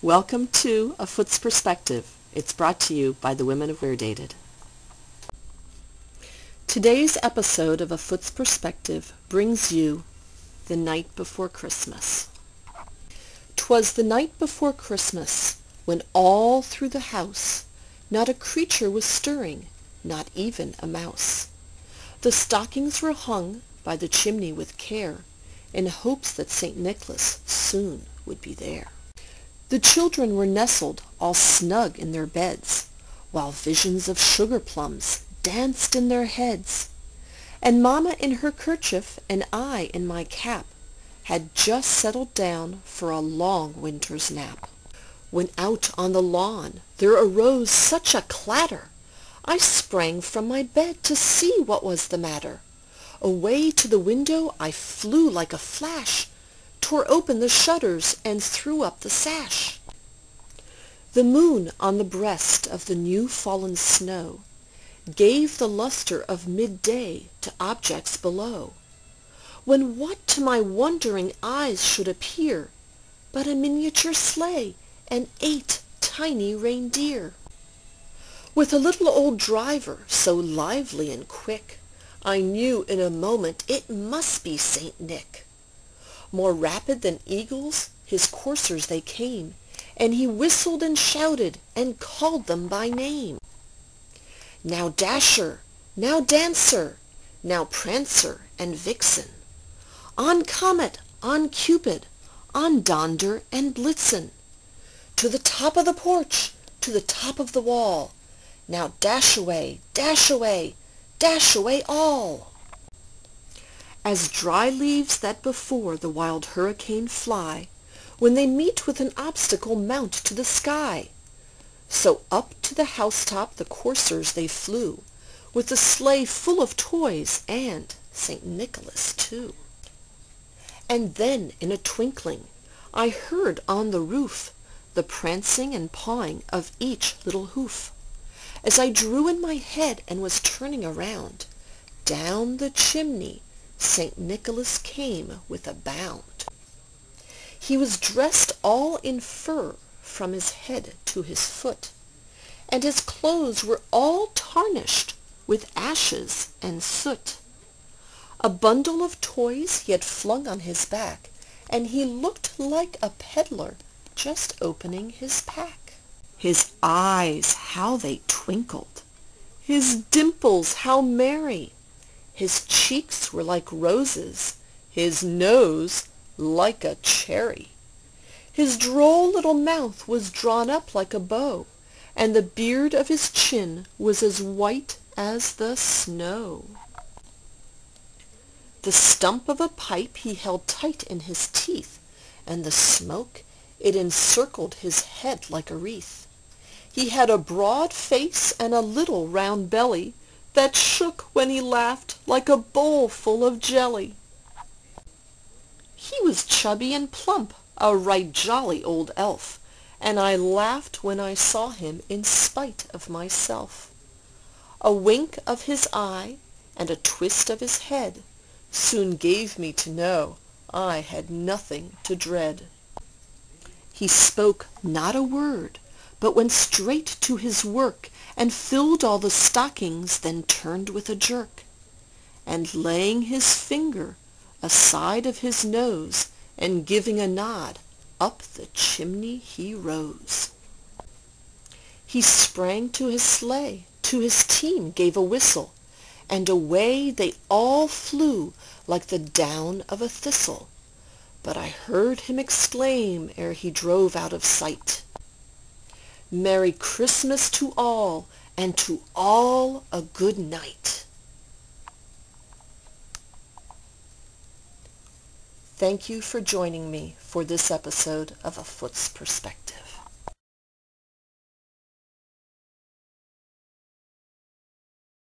Welcome to A Foot's Perspective. It's brought to you by the Women of We're Dated. Today's episode of A Foot's Perspective brings you The Night Before Christmas. 'Twas the night before Christmas, when all through the house not a creature was stirring, not even a mouse. The stockings were hung by the chimney with care, in hopes that St. Nicholas soon would be there. The children were nestled all snug in their beds, while visions of sugar plums danced in their heads. And Mamma in her kerchief and I in my cap had just settled down for a long winter's nap. When out on the lawn there arose such a clatter, I sprang from my bed to see what was the matter. Away to the window I flew like a flash, tore open the shutters and threw up the sash. The moon on the breast of the new-fallen snow gave the lustre of midday to objects below, when what to my wondering eyes should appear but a miniature sleigh and 8 tiny reindeer, with a little old driver so lively and quick, I knew in a moment it must be St. Nick. More rapid than eagles his coursers they came, and he whistled and shouted and called them by name. Now Dasher, now Dancer, now Prancer and Vixen, on Comet, on Cupid, on Donder and Blitzen, to the top of the porch, to the top of the wall, now dash away, dash away, dash away all. As dry leaves that before the wild hurricane fly, when they meet with an obstacle mount to the sky, so up to the housetop the coursers they flew, with the sleigh full of toys and St. Nicholas too. And then in a twinkling I heard on the roof the prancing and pawing of each little hoof. As I drew in my head and was turning around, down the chimney St. Nicholas came with a bound. He was dressed all in fur from his head to his foot, and his clothes were all tarnished with ashes and soot. A bundle of toys he had flung on his back, and he looked like a peddler just opening his pack. His eyes, how they twinkled! His dimples, how merry! His cheeks were like roses, his nose like a cherry. His droll little mouth was drawn up like a bow, and the beard of his chin was as white as the snow. The stump of a pipe he held tight in his teeth, and the smoke, it encircled his head like a wreath. He had a broad face and a little round belly that shook when he laughed like a bowl full of jelly. He was chubby and plump, a right jolly old elf, and I laughed when I saw him in spite of myself. A wink of his eye and a twist of his head soon gave me to know I had nothing to dread. He spoke not a word, but went straight to his work, and filled all the stockings, then turned with a jerk, and laying his finger aside of his nose, and giving a nod, up the chimney he rose. He sprang to his sleigh, to his team gave a whistle, and away they all flew like the down of a thistle. But I heard him exclaim ere he drove out of sight, "Merry Christmas to all, and to all a good night." Thank you for joining me for this episode of A Foot's Perspective.